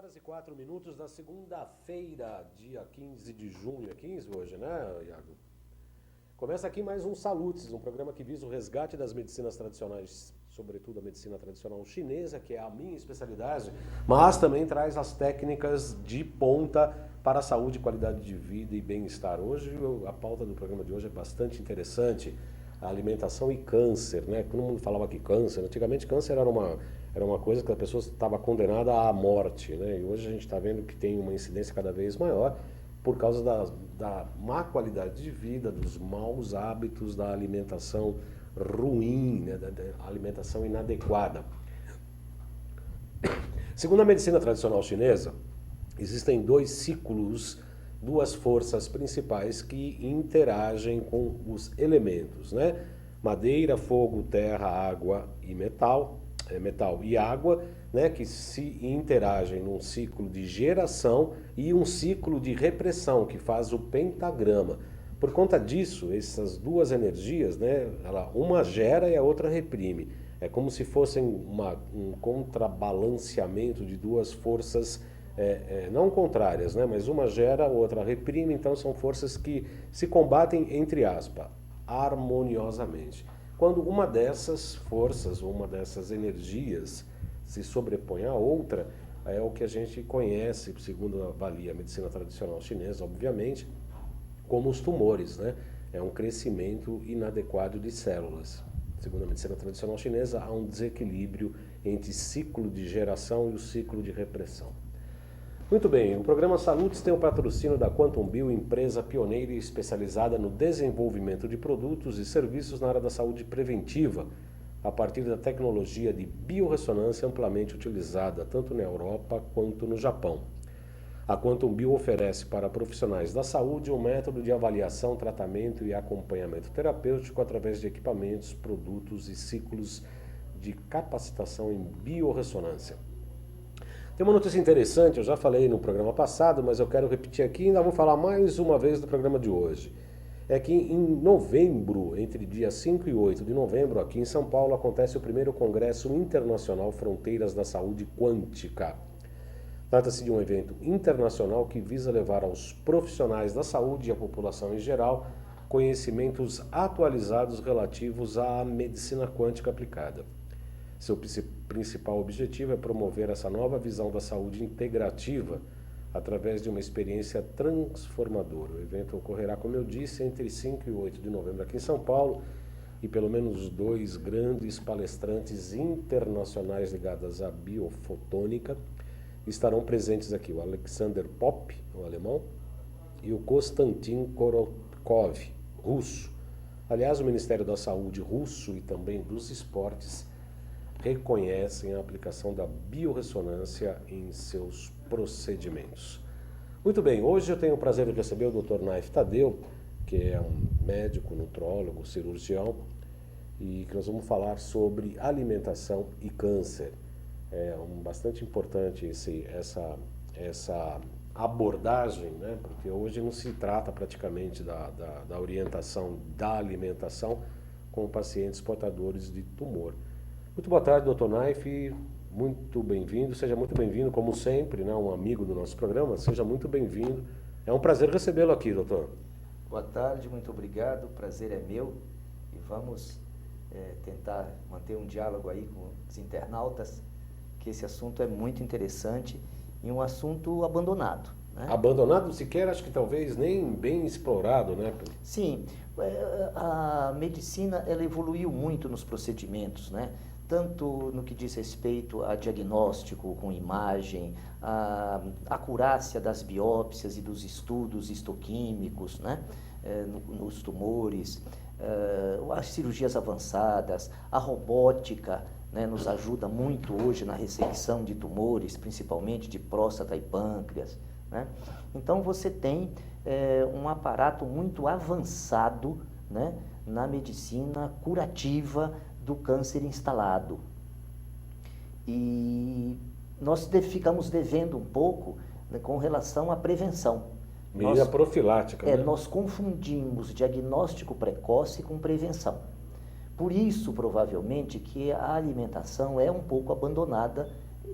horas e 4 minutos da segunda-feira, dia 15 de junho. É 15 hoje, né, Iago? Começa aqui mais um Salutes, um programa que visa o resgate das medicinas tradicionais, sobretudo a medicina tradicional chinesa, que é a minha especialidade, mas também traz as técnicas de ponta para a saúde, qualidade de vida e bem-estar. Hoje, a pauta do programa de hoje é bastante interessante, a alimentação e câncer, né? Todo mundo falava que câncer, antigamente câncer era uma coisa que a pessoa estava condenada à morte, né? E hoje a gente está vendo que tem uma incidência cada vez maior por causa da má qualidade de vida, dos maus hábitos, da alimentação ruim, né? Da alimentação inadequada. Segundo a medicina tradicional chinesa, existem dois ciclos, duas forças principais que interagem com os elementos, né? Madeira, fogo, terra, água e metal e água, né, que se interagem num ciclo de geração e um ciclo de repressão, que faz o pentagrama. Por conta disso, essas duas energias, né, uma gera e a outra reprime. É como se fossem um contrabalanceamento de duas forças, não contrárias, né, mas uma gera, a outra reprime, então são forças que se combatem, entre aspas, harmoniosamente. Quando uma dessas forças, uma dessas energias se sobrepõe à outra, é o que a gente conhece, segundo avalia a medicina tradicional chinesa, obviamente, como os tumores, né? É um crescimento inadequado de células. Segundo a medicina tradicional chinesa, há um desequilíbrio entre ciclo de geração e o ciclo de repressão. Muito bem, o programa Salutes tem o patrocínio da Quantum Bio, empresa pioneira e especializada no desenvolvimento de produtos e serviços na área da saúde preventiva, a partir da tecnologia de biorressonância amplamente utilizada tanto na Europa quanto no Japão. A Quantum Bio oferece para profissionais da saúde um método de avaliação, tratamento e acompanhamento terapêutico através de equipamentos, produtos e ciclos de capacitação em biorressonância. Tem uma notícia interessante, eu já falei no programa passado, mas eu quero repetir aqui e ainda vou falar mais uma vez do programa de hoje. É que em novembro, entre dia 5 e 8 de novembro, aqui em São Paulo, acontece o primeiro Congresso Internacional Fronteiras da Saúde Quântica. Trata-se de um evento internacional que visa levar aos profissionais da saúde e à população em geral conhecimentos atualizados relativos à medicina quântica aplicada. Seu principal objetivo é promover essa nova visão da saúde integrativa através de uma experiência transformadora. O evento ocorrerá, como eu disse, entre 5 e 8 de novembro aqui em São Paulo e pelo menos dois grandes palestrantes internacionais ligados à biofotônica estarão presentes aqui, o Alexander Popp, o alemão, e o Konstantin Korotkov, russo. Aliás, o Ministério da Saúde russo e também dos esportes reconhecem a aplicação da biorressonância em seus procedimentos. Muito bem, hoje eu tenho o prazer de receber o Dr. Naif Tadeu, que é um médico, nutrólogo, cirurgião, e que nós vamos falar sobre alimentação e câncer. É bastante importante essa abordagem, né? Porque hoje não se trata praticamente da orientação da alimentação com pacientes portadores de tumor. Muito boa tarde, Dr. Naif, muito bem-vindo, seja muito bem-vindo, como sempre, né, um amigo do nosso programa, seja muito bem-vindo. É um prazer recebê-lo aqui, doutor. Boa tarde, muito obrigado, o prazer é meu e vamos tentar manter um diálogo aí com os internautas, que esse assunto é muito interessante e um assunto abandonado. Né? Abandonado sequer, acho que talvez nem bem explorado, né? Sim, a medicina ela evoluiu muito nos procedimentos, né? Tanto no que diz respeito a diagnóstico com imagem, a acurácia das biópsias e dos estudos histoquímicos, né? Nos tumores, as cirurgias avançadas, a robótica, né, nos ajuda muito hoje na ressecção de tumores, principalmente de próstata e pâncreas. Né? Então você tem um aparato muito avançado, né, na medicina curativa do câncer instalado. E nós ficamos devendo um pouco, né, com relação à prevenção. Medida profilática. Né? Nós confundimos diagnóstico precoce com prevenção. Por isso, provavelmente, que a alimentação é um pouco abandonada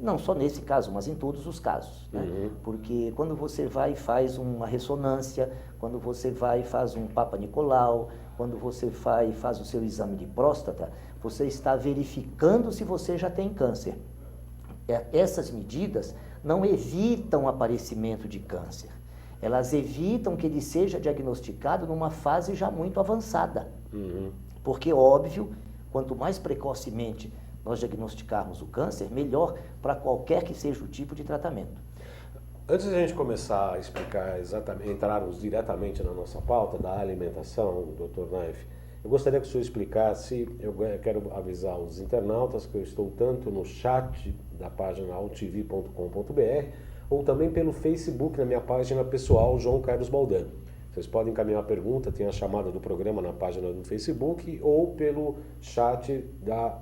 não só nesse caso, mas em todos os casos, né? Porque quando você vai e faz uma ressonância, quando você vai e faz um Papa Nicolau, quando você vai e faz o seu exame de próstata, você está verificando se você já tem câncer. Essas medidas não evitam o aparecimento de câncer, elas evitam que ele seja diagnosticado numa fase já muito avançada. Porque, óbvio, quanto mais precocemente nós diagnosticarmos o câncer, melhor para qualquer que seja o tipo de tratamento. Antes de a gente começar a explicar exatamente, entrarmos diretamente na nossa pauta da alimentação, Dr. Naif, eu gostaria que o senhor explicasse, eu quero avisar os internautas que eu estou tanto no chat da página altv.com.br ou também pelo Facebook, na minha página pessoal, João Carlos Baldan. Vocês podem encaminhar a pergunta, tem a chamada do programa na página do Facebook ou pelo chat da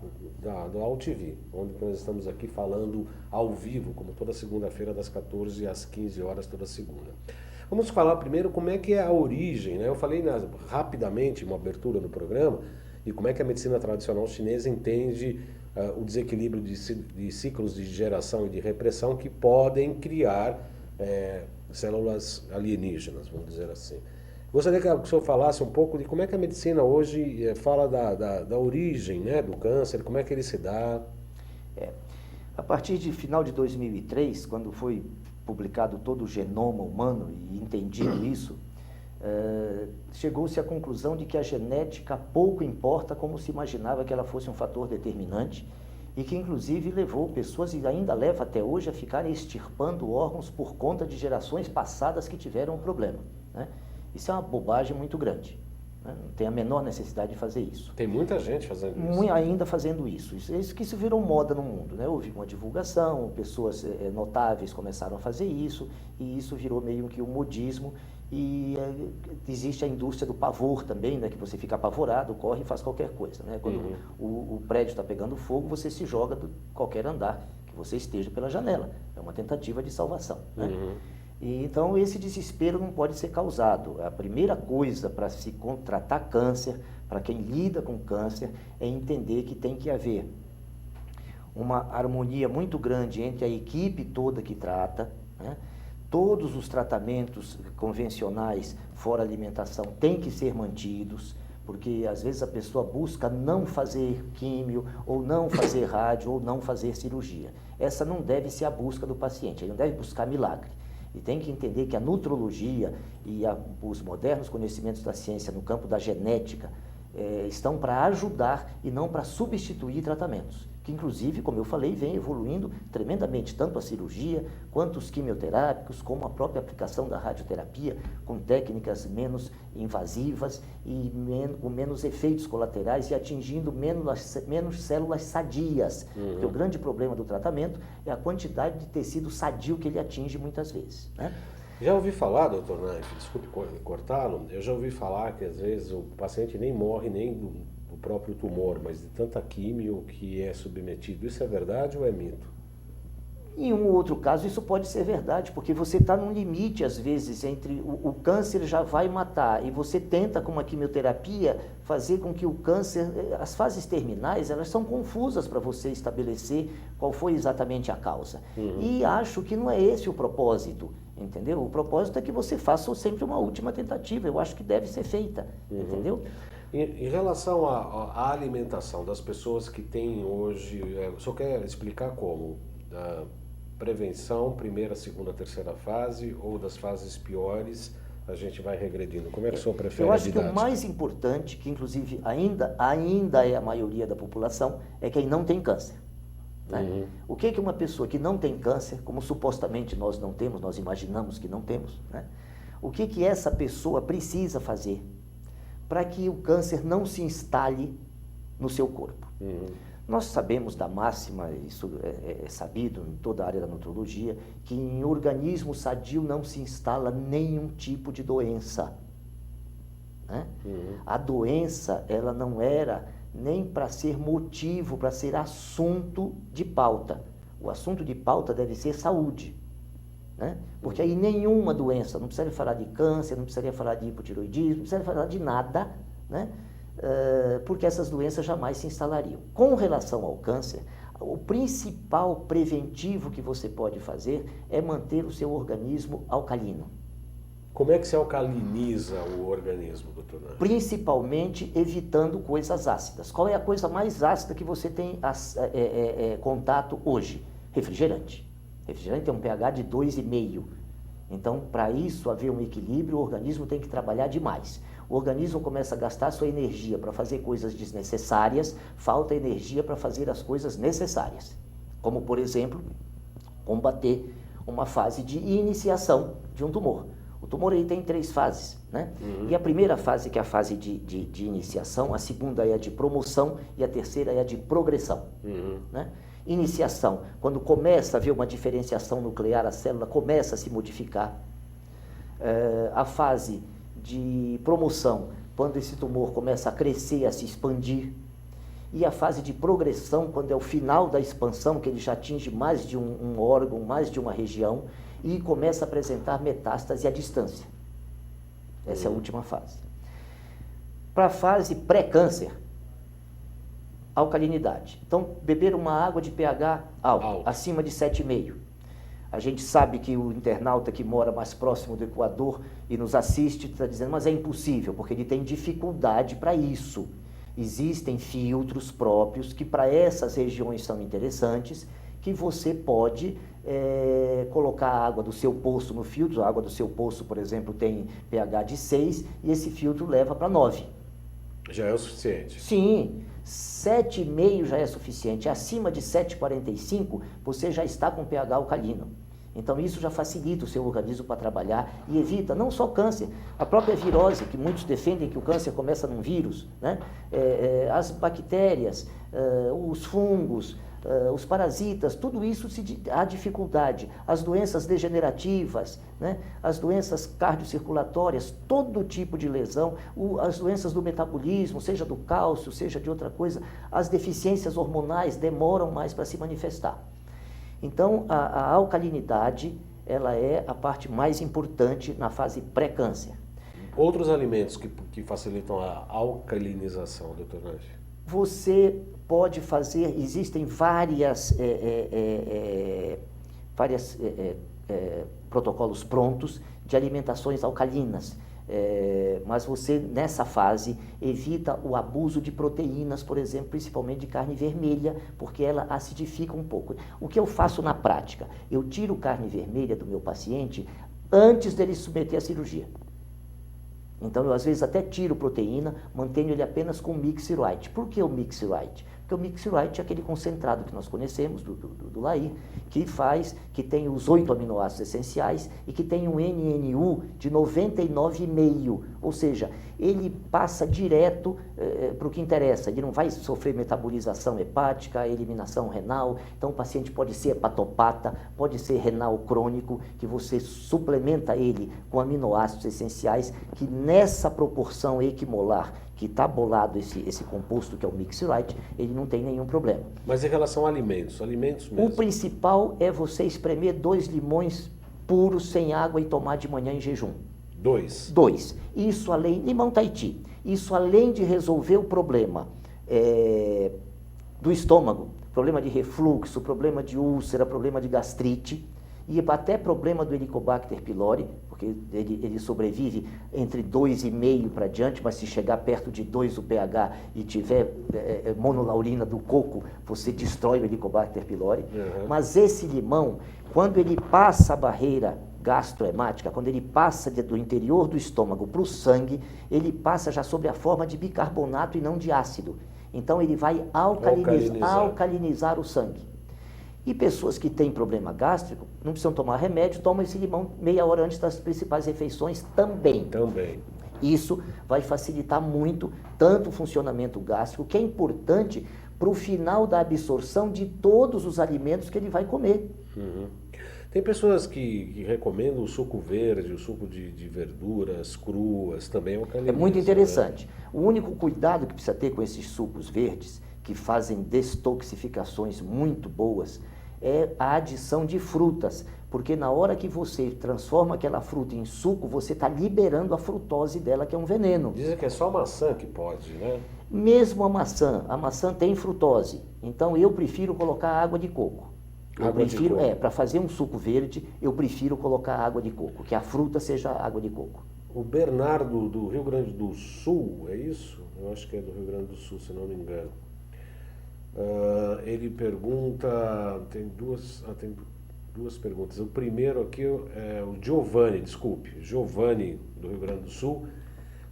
AltV, onde nós estamos aqui falando ao vivo, como toda segunda-feira, das 14 às 15 horas, toda segunda. Vamos falar primeiro como é que é a origem, né? Eu falei rapidamente, uma abertura do programa, e como é que a medicina tradicional chinesa entende o desequilíbrio de ciclos de geração e de repressão que podem criar células alienígenas, vamos dizer assim. Gostaria que o senhor falasse um pouco de como é que a medicina hoje fala da origem, né, do câncer, como é que ele se dá. A partir de final de 2003, quando foi publicado todo o genoma humano e entendido isso, chegou-se à conclusão de que a genética pouco importa como se imaginava que ela fosse um fator determinante e que inclusive levou pessoas, e ainda leva até hoje, a ficarem extirpando órgãos por conta de gerações passadas que tiveram um problema, né? Isso é uma bobagem muito grande, né? Não tem a menor necessidade de fazer isso. Tem muita gente fazendo isso. Ainda fazendo isso. Isso virou moda no mundo, né? Houve uma divulgação, pessoas notáveis começaram a fazer isso, e isso virou meio que um modismo. E existe a indústria do pavor também, né, que você fica apavorado, corre e faz qualquer coisa, né? Quando o prédio está pegando fogo, você se joga de qualquer andar que você esteja pela janela. É uma tentativa de salvação, né? E, então, esse desespero não pode ser causado. A primeira coisa para se tratar câncer, para quem lida com câncer, é entender que tem que haver uma harmonia muito grande entre a equipe toda que trata, né? Todos os tratamentos convencionais fora alimentação têm que ser mantidos, porque às vezes a pessoa busca não fazer químio, ou não fazer rádio, ou não fazer cirurgia. Essa não deve ser a busca do paciente, ele não deve buscar milagre. E tem que entender que a nutrologia e os modernos conhecimentos da ciência no campo da genética estão para ajudar e não para substituir tratamentos, que inclusive, como eu falei, vem evoluindo tremendamente, tanto a cirurgia, quanto os quimioterápicos, como a própria aplicação da radioterapia, com técnicas menos invasivas e com menos efeitos colaterais e atingindo menos células sadias. Porque o grande problema do tratamento é a quantidade de tecido sadio que ele atinge muitas vezes, né? Já ouvi falar, doutor Naif, desculpe cortá-lo, eu já ouvi falar que às vezes o paciente nem morre nem do próprio tumor, mas de tanta químio que é submetido. Isso é verdade ou é mito? Em um ou outro caso isso pode ser verdade, porque você está num limite às vezes entre o câncer já vai matar e você tenta com uma quimioterapia fazer com que o câncer, as fases terminais, elas são confusas para você estabelecer qual foi exatamente a causa. E acho que não é esse o propósito, entendeu? O propósito é que você faça sempre uma última tentativa, eu acho que deve ser feita, entendeu? Em relação à alimentação das pessoas que têm hoje, o senhor quer explicar como? Prevenção, primeira, segunda, terceira fase, ou das fases piores, a gente vai regredindo? Como é que o senhor prefere a didática? Eu acho que o mais importante, que inclusive ainda é a maioria da população, é quem não tem câncer, né? O que uma pessoa que não tem câncer, como supostamente nós não temos, nós imaginamos que não temos, né? O que essa pessoa precisa fazer para que o câncer não se instale no seu corpo? Nós sabemos da máxima, isso é sabido em toda a área da nutrologia, que em organismo sadio não se instala nenhum tipo de doença, né? A doença, ela não era nem para ser motivo, para ser assunto de pauta. O assunto de pauta deve ser saúde, né? Porque aí nenhuma doença, não precisaria falar de câncer, não precisaria falar de hipotiroidismo, não precisaria falar de nada, né? Porque essas doenças jamais se instalariam. Com relação ao câncer, O principal preventivo que você pode fazer é manter o seu organismo alcalino. Como é que se alcaliniza o organismo, doutor Nádio? Principalmente evitando coisas ácidas. Qual é a coisa mais ácida que você tem contato hoje? Refrigerante. Refrigerante tem um pH de 2,5. Então, para isso haver um equilíbrio, o organismo tem que trabalhar demais. O organismo começa a gastar sua energia para fazer coisas desnecessárias, falta energia para fazer as coisas necessárias. Como, por exemplo, combater uma fase de iniciação de um tumor. O tumor ele tem 3 fases, né? E a primeira fase, que é a fase de iniciação, a segunda é a de promoção e a terceira é a de progressão, né? Iniciação, quando começa a haver uma diferenciação nuclear, a célula começa a se modificar. A fase de promoção, quando esse tumor começa a crescer, a se expandir. E a fase de progressão, quando é o final da expansão, que ele já atinge mais de um órgão, mais de uma região, e começa a apresentar metástase à distância. Essa é a última fase. Para a fase pré-câncer, alcalinidade. Então, beber uma água de pH alto, acima de 7,5. A gente sabe que o internauta que mora mais próximo do Equador e nos assiste está dizendo, mas é impossível, porque ele tem dificuldade para isso. Existem filtros próprios que para essas regiões são interessantes, que você pode colocar a água do seu poço no filtro. A água do seu poço, por exemplo, tem pH de 6 e esse filtro leva para 9. Já é o suficiente? Sim, 7,5 já é suficiente. Acima de 7,45 você já está com pH alcalino. Então isso já facilita o seu organismo para trabalhar e evita não só câncer, a própria virose, que muitos defendem que o câncer começa num vírus, né? As bactérias, os fungos, os parasitas, tudo isso há dificuldade. As doenças degenerativas, né? As doenças cardiocirculatórias, todo tipo de lesão, as doenças do metabolismo, seja do cálcio, seja de outra coisa, as deficiências hormonais demoram mais para se manifestar. Então, a alcalinidade, ela é a parte mais importante na fase pré-câncer. Outros alimentos que facilitam a alcalinização, doutor Nádio? Você pode fazer, existem vários protocolos prontos de alimentações alcalinas. Mas você, nessa fase, evita o abuso de proteínas, por exemplo, principalmente de carne vermelha, porque ela acidifica um pouco. O que eu faço na prática? Eu tiro carne vermelha do meu paciente antes dele se submeter à cirurgia. Então, eu às vezes até tiro proteína, mantenho ele apenas com Mixed-Right. Por que o Mixed-Right? Porque o Mixed-Right é aquele concentrado que nós conhecemos, do LAI, que tem os 8 aminoácidos essenciais e que tem um NNU de 99,5, ou seja, ele passa direto para o que interessa, ele não vai sofrer metabolização hepática, eliminação renal, então o paciente pode ser hepatopata, pode ser renal crônico, que você suplementa ele com aminoácidos essenciais, que nessa proporção equimolar, que está bolado esse composto que é o Mixed-Right, ele não tem nenhum problema. Mas em relação a alimentos mesmo? O principal é você espremer 2 limões puros sem água e tomar de manhã em jejum. 2? Isso além, limão Tahiti, isso além de resolver o problema do estômago, problema de refluxo, problema de úlcera, problema de gastrite, e até problema do Helicobacter pylori, porque ele sobrevive entre 2,5 para diante, mas se chegar perto de 2 o pH e tiver monolaurina do coco, você destrói o Helicobacter pylori. Mas esse limão, quando ele passa a barreira gastrohemática, quando ele passa do interior do estômago para o sangue, ele passa já sob a forma de bicarbonato e não de ácido. Então ele vai alcalinizar o sangue. E pessoas que têm problema gástrico, não precisam tomar remédio, tomam esse limão meia hora antes das principais refeições também. Isso vai facilitar muito, tanto o funcionamento gástrico, que é importante para o final da absorção de todos os alimentos que ele vai comer. Tem pessoas que recomendam o suco verde, o suco de verduras cruas, também alcaliniza. É muito interessante. Né? O único cuidado que precisa ter com esses sucos verdes, que fazem detoxificações muito boas, é a adição de frutas, porque na hora que você transforma aquela fruta em suco, você está liberando a frutose dela, que é um veneno. Dizem que é só maçã que pode, né? Mesmo a maçã tem frutose, então eu prefiro colocar água de coco. Para fazer um suco verde, eu prefiro colocar água de coco, que a fruta seja água de coco. O Bernardo, do Rio Grande do Sul, é isso? Eu acho que é do Rio Grande do Sul, se não me engano. Ele pergunta, tem duas perguntas. O primeiro aqui é o Giovanni, Giovanni, do Rio Grande do Sul.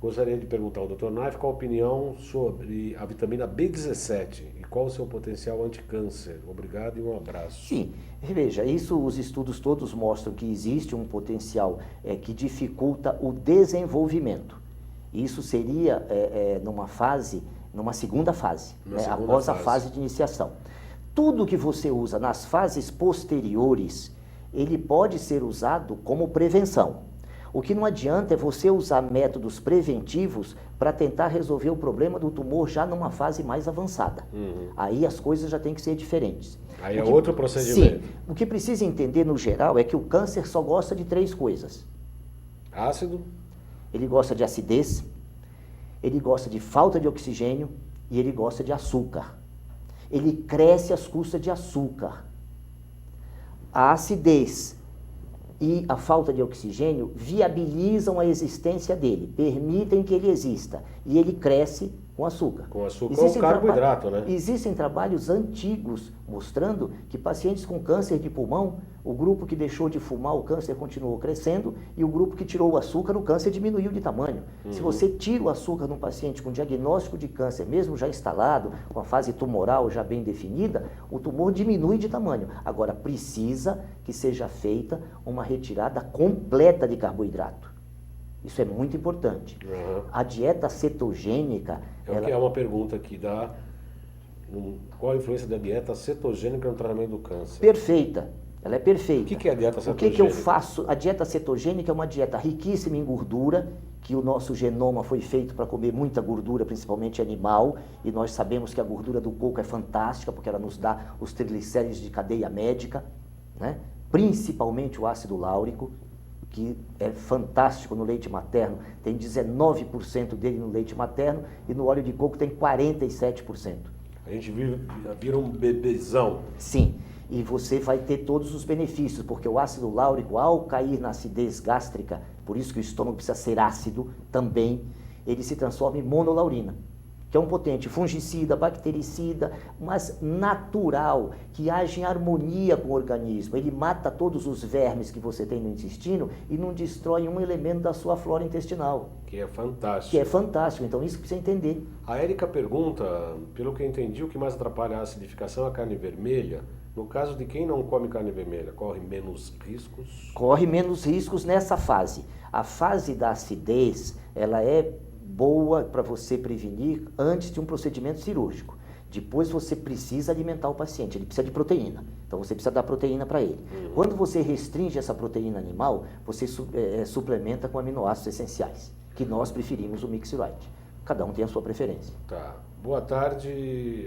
Gostaria de perguntar ao Dr. Naif qual a opinião sobre a vitamina B17 e qual o seu potencial anticâncer. Obrigado e um abraço. Sim, veja, os estudos todos mostram que existe um potencial que dificulta o desenvolvimento. Isso seria numa segunda fase, após a fase de iniciação. Tudo que você usa nas fases posteriores, ele pode ser usado como prevenção. O que não adianta é você usar métodos preventivos para tentar resolver o problema do tumor já numa fase mais avançada. Aí as coisas já têm que ser diferentes. Aí é outro procedimento. Sim. O que precisa entender no geral é que o câncer só gosta de 3 coisas. Ácido. Ele gosta de acidez, ele gosta de falta de oxigênio e ele gosta de açúcar. Ele cresce às custas de açúcar. A acidez e a falta de oxigênio viabilizam a existência dele, permitem que ele exista, e ele cresce com açúcar. Com açúcar ou carboidrato, né? Existem trabalhos antigos mostrando que pacientes com câncer de pulmão, o grupo que deixou de fumar, o câncer continuou crescendo, e o grupo que tirou o açúcar, o câncer diminuiu de tamanho. Se você tira o açúcar num paciente com diagnóstico de câncer, mesmo já instalado, com a fase tumoral já bem definida, o tumor diminui de tamanho. Agora, precisa que seja feita uma retirada completa de carboidrato. Isso é muito importante. A dieta cetogênica... É uma pergunta aqui, qual a influência da dieta cetogênica no tratamento do câncer? Perfeita. Ela é perfeita. O que é a dieta cetogênica? O que eu faço? A dieta cetogênica é uma dieta riquíssima em gordura, que o nosso genoma foi feito para comer muita gordura, principalmente animal, e nós sabemos que a gordura do coco é fantástica, porque ela nos dá os triglicéridos de cadeia médica, né? Principalmente o ácido láurico, que é fantástico no leite materno, tem 19% dele no leite materno, e no óleo de coco tem 47%. A gente vira um bebezão. Sim, e você vai ter todos os benefícios, porque o ácido láurico, ao cair na acidez gástrica, por isso que o estômago precisa ser ácido também, ele se transforma em monolaurina, que é um potente fungicida, bactericida, mas natural, que age em harmonia com o organismo. Ele mata todos os vermes que você tem no intestino e não destrói um elemento da sua flora intestinal. Que é fantástico. Que é fantástico, então isso que precisa entender. A Érica pergunta, pelo que eu entendi, o que mais atrapalha a acidificação é a carne vermelha. No caso de quem não come carne vermelha, corre menos riscos? Corre menos riscos nessa fase. A fase da acidez, ela é boa para você prevenir antes de um procedimento cirúrgico. Depois você precisa alimentar o paciente, ele precisa de proteína. Então você precisa dar proteína para ele. Quando você restringe essa proteína animal, você suplementa com aminoácidos essenciais, que nós preferimos o Mixed-Right. Cada um tem a sua preferência. Tá. Boa tarde.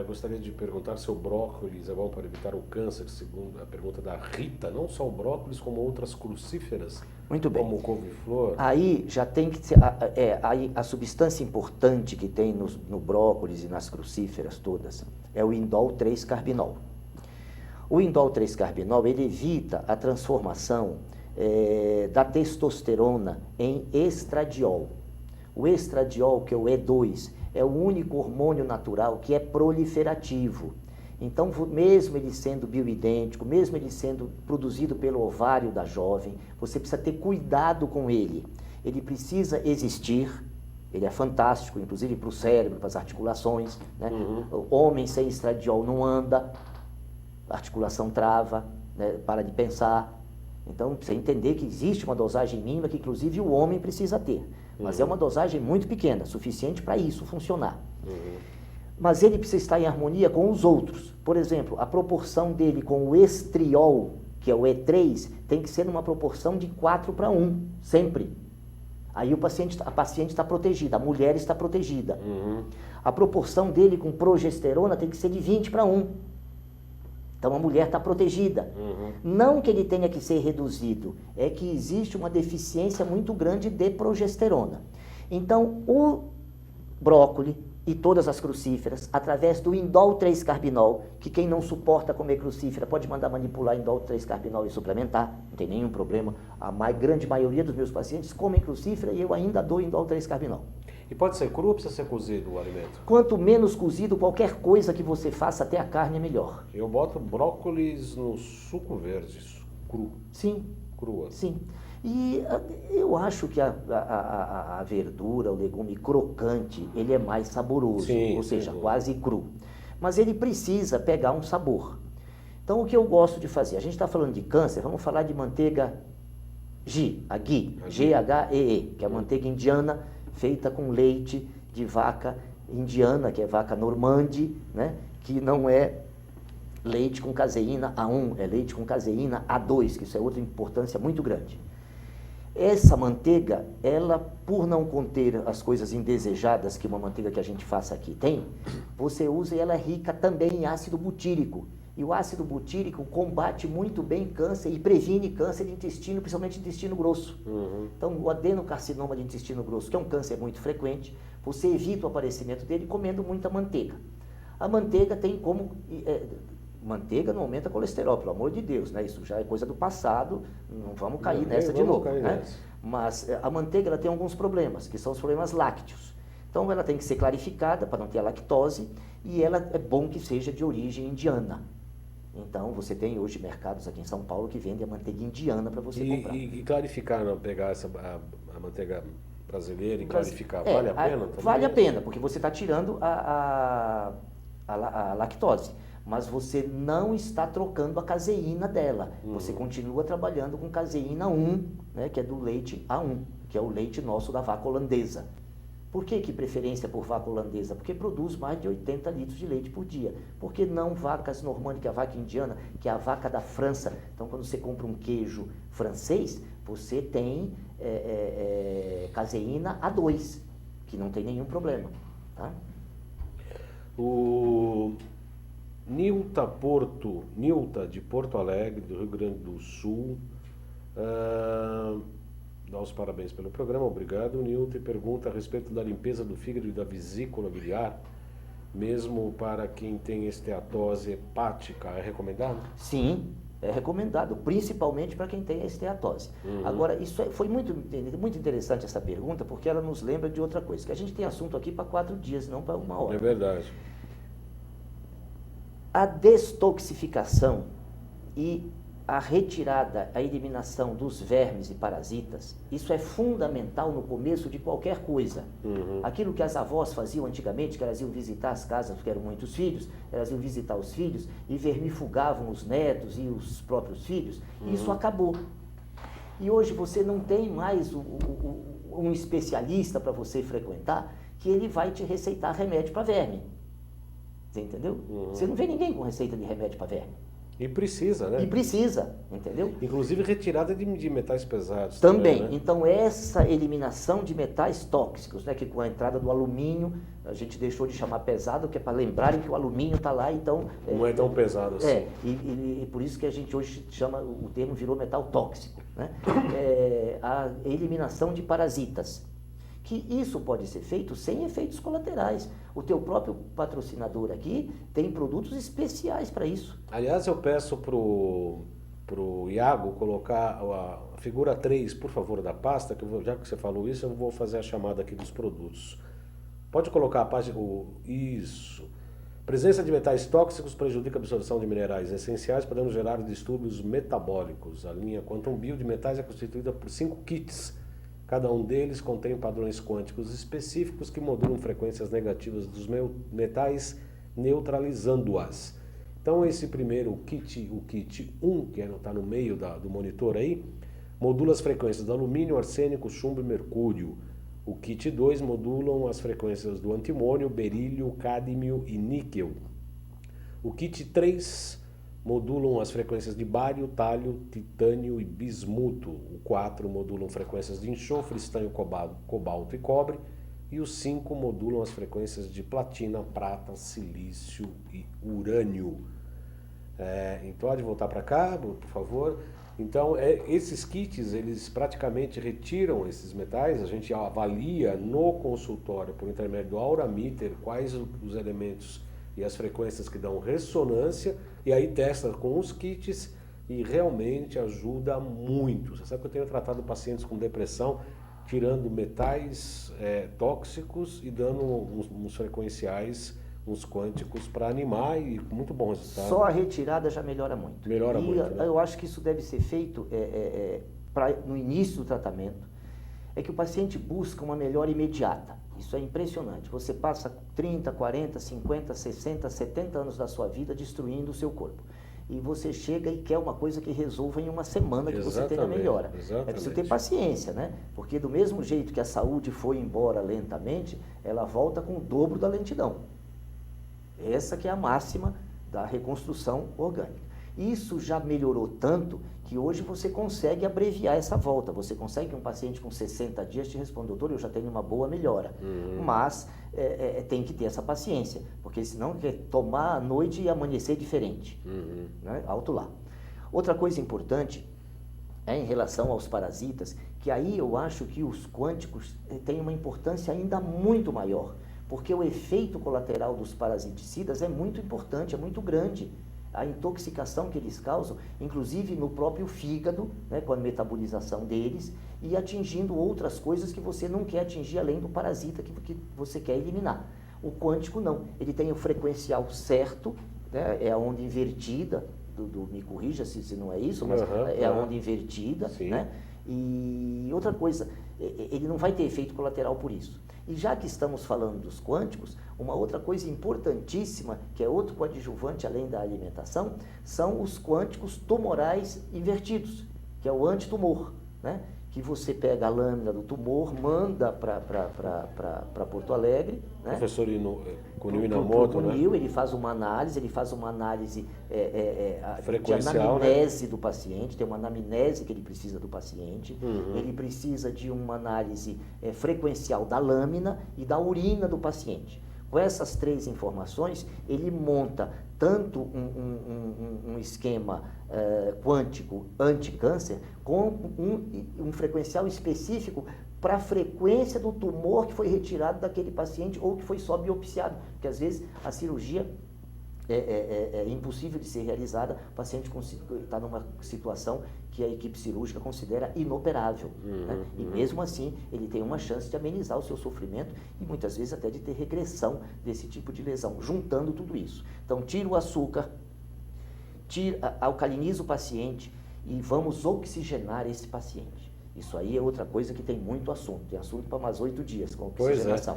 Gostaria de perguntar se o brócolis é bom para evitar o câncer, segundo a pergunta da Rita. Não só o brócolis, como outras crucíferas. Muito bem. Como couve-flor. Aí já tem que ser... a substância importante que tem no brócolis e nas crucíferas todas é o indol 3-carbinol. O indol 3-carbinol, ele evita a transformação da testosterona em estradiol. O estradiol, que é o E2, é o único hormônio natural que é proliferativo. Então, mesmo ele sendo bioidêntico, mesmo ele sendo produzido pelo ovário da jovem, você precisa ter cuidado com ele. Ele precisa existir, ele é fantástico, inclusive para o cérebro, para as articulações, né? O homem sem estradiol não anda, a articulação trava, né? Para de pensar. Então, precisa entender que existe uma dosagem mínima que, inclusive, o homem precisa ter. Mas é uma dosagem muito pequena, suficiente para isso funcionar. Mas ele precisa estar em harmonia com os outros. Por exemplo, a proporção dele com o estriol, que é o E3, tem que ser numa proporção de 4:1, sempre. Aí a paciente está protegida, a mulher está protegida. A proporção dele com progesterona tem que ser de 20:1. Então a mulher está protegida. Não que ele tenha que ser reduzido, é que existe uma deficiência muito grande de progesterona. Então o brócolis, e todas as crucíferas, através do indol 3-carbinol, que quem não suporta comer crucífera pode mandar manipular indol 3-carbinol e suplementar, não tem nenhum problema. A grande maioria dos meus pacientes comem crucífera e eu ainda dou indol 3-carbinol. E pode ser cru ou precisa ser cozido o alimento? Quanto menos cozido, qualquer coisa que você faça, até a carne é melhor. Eu boto brócolis no suco verde, cru. Sim. Crua. Sim. E eu acho que a verdura, o legume crocante, ele é mais saboroso, Sim, ou seja, sim. quase cru. Mas ele precisa pegar um sabor. Então, o que eu gosto de fazer? A gente está falando de câncer, vamos falar de manteiga ghee, a ghee, G-H-E-E, que é a manteiga indiana feita com leite de vaca indiana, que é vaca normande, né? Que não é leite com caseína A1, é leite com caseína A2, que isso é outra importância muito grande. Essa manteiga, ela, por não conter as coisas indesejadas que uma manteiga que a gente faça aqui tem, você usa e ela é rica também em ácido butírico. E o ácido butírico combate muito bem câncer e previne câncer de intestino, principalmente intestino grosso. Então, o adenocarcinoma de intestino grosso, que é um câncer muito frequente, você evita o aparecimento dele comendo muita manteiga. A manteiga tem como... manteiga não aumenta colesterol, pelo amor de Deus, né? Isso já é coisa do passado, não vamos cair nessa de novo, né? Mas a manteiga ela tem alguns problemas, que são os problemas lácteos. Então ela tem que ser clarificada para não ter a lactose e ela é bom que seja de origem indiana. Então você tem hoje mercados aqui em São Paulo que vendem a manteiga indiana para você comprar. E clarificar, não pegar a manteiga brasileira e clarificar, vale a pena também? Vale a pena, porque você está tirando a lactose. Mas você não está trocando a caseína dela. Você continua trabalhando com caseína 1, né, que é do leite A1, que é o leite nosso da vaca holandesa. Por que preferência por vaca holandesa? Porque produz mais de 80 litros de leite por dia. Por que não vacas normândias, que é a vaca indiana, que é a vaca da França? Então, quando você compra um queijo francês, você tem caseína A2, que não tem nenhum problema. Tá? O Nilta de Porto Alegre, do Rio Grande do Sul, dá os parabéns pelo programa, obrigado, Nilta, e pergunta a respeito da limpeza do fígado e da vesícula biliar, mesmo para quem tem esteatose hepática, é recomendado? Sim, é recomendado, principalmente para quem tem esteatose. Agora, foi muito interessante essa pergunta, porque ela nos lembra de outra coisa, que a gente tem assunto aqui para 4 dias, não para 1 hora. É verdade. A destoxificação e a retirada, a eliminação dos vermes e parasitas, isso é fundamental no começo de qualquer coisa. Aquilo que as avós faziam antigamente, que elas iam visitar as casas, porque eram muitos filhos, elas iam visitar os filhos e vermifugavam os netos e os próprios filhos, isso acabou. E hoje você não tem mais um especialista para você frequentar, que ele vai te receitar remédio para verme. Você entendeu? Você não vê ninguém com receita de remédio para verme. E precisa, né? E precisa, entendeu? Inclusive retirada de metais pesados. Também. Né? Então, essa eliminação de metais tóxicos, né, que com a entrada do alumínio, a gente deixou de chamar pesado, que é para lembrarem que o alumínio está lá, então... Não é tão pesado assim. E por isso que a gente hoje chama, o termo virou metal tóxico, né? A eliminação de parasitas. Que isso pode ser feito sem efeitos colaterais. O teu próprio patrocinador aqui tem produtos especiais para isso. Aliás, eu peço pro Iago colocar a figura 3, por favor, da pasta, que já que você falou isso, eu vou fazer a chamada aqui dos produtos. Pode colocar a página... Isso. Presença de metais tóxicos prejudica a absorção de minerais essenciais, podendo gerar distúrbios metabólicos. A linha Quantum Bio de metais é constituída por 5 kits. Cada um deles contém padrões quânticos específicos que modulam frequências negativas dos metais, neutralizando-as. Então esse primeiro kit, o kit 1, que está no meio do monitor aí, modula as frequências do alumínio, arsênico, chumbo e mercúrio. O kit 2 modulam as frequências do antimônio, berílio, cádmio e níquel. O kit 3 modulam as frequências de bário, tálio, titânio e bismuto. O 4 modulam frequências de enxofre, estanho, cobalto e cobre. E o 5 modulam as frequências de platina, prata, silício e urânio. Então, pode voltar para cá, por favor. Então, esses kits, eles praticamente retiram esses metais, a gente avalia no consultório, por intermédio do Aurameter, quais os elementos e as frequências que dão ressonância, e aí testa com os kits e realmente ajuda muito. Você sabe que eu tenho tratado pacientes com depressão, tirando metais tóxicos e dando uns frequenciais, uns quânticos para animar, e muito bom resultado. Só a retirada já melhora muito. Melhora muito, né? Eu acho que isso deve ser feito no início do tratamento, é que o paciente busca uma melhora imediata. Isso é impressionante. Você passa 30, 40, 50, 60, 70 anos da sua vida destruindo o seu corpo. E você chega e quer uma coisa que resolva em uma semana, que você tenha melhora. Exatamente. É preciso ter paciência, né? Porque do mesmo jeito que a saúde foi embora lentamente, ela volta com o dobro da lentidão. Essa que é a máxima da reconstrução orgânica. Isso já melhorou tanto que hoje você consegue abreviar essa volta. Você consegue que um paciente com 60 dias te responda: doutor, eu já tenho uma boa melhora. Mas tem que ter essa paciência, porque senão quer tomar a noite e amanhecer diferente. Né? Alto lá. Outra coisa importante é em relação aos parasitas, que aí eu acho que os quânticos têm uma importância ainda muito maior, porque o efeito colateral dos parasiticidas é muito importante, é muito grande. A intoxicação que eles causam, inclusive no próprio fígado, né, com a metabolização deles, e atingindo outras coisas que você não quer atingir além do parasita que você quer eliminar. O quântico não, ele tem o frequencial certo, né, é a onda invertida, me corrija se não é isso, mas é a onda invertida, né? E outra coisa, ele não vai ter efeito colateral por isso. E já que estamos falando dos quânticos, uma outra coisa importantíssima, que é outro coadjuvante além da alimentação, são os quânticos tumorais invertidos, que é o antitumor, né? Que você pega a lâmina do tumor, manda para Porto Alegre, né? Professor Kunio Inamoto, né? Ele faz uma análise, de né? anamnese do paciente, tem uma anamnese que ele precisa do paciente, ele precisa de uma análise frequencial da lâmina e da urina do paciente. Com essas três informações, ele monta tanto um esquema quântico anti-câncer, com um frequencial específico para a frequência do tumor que foi retirado daquele paciente ou que foi só biopsiado, porque às vezes a cirurgia é impossível de ser realizada, o paciente está numa situação que a equipe cirúrgica considera inoperável, né? E mesmo assim ele tem uma chance de amenizar o seu sofrimento e muitas vezes até de ter regressão desse tipo de lesão, juntando tudo isso. Então tira o açúcar, alcaliniza o paciente e vamos oxigenar esse paciente. Isso aí é outra coisa que tem muito assunto, tem assunto para mais 8 dias com oxigenação.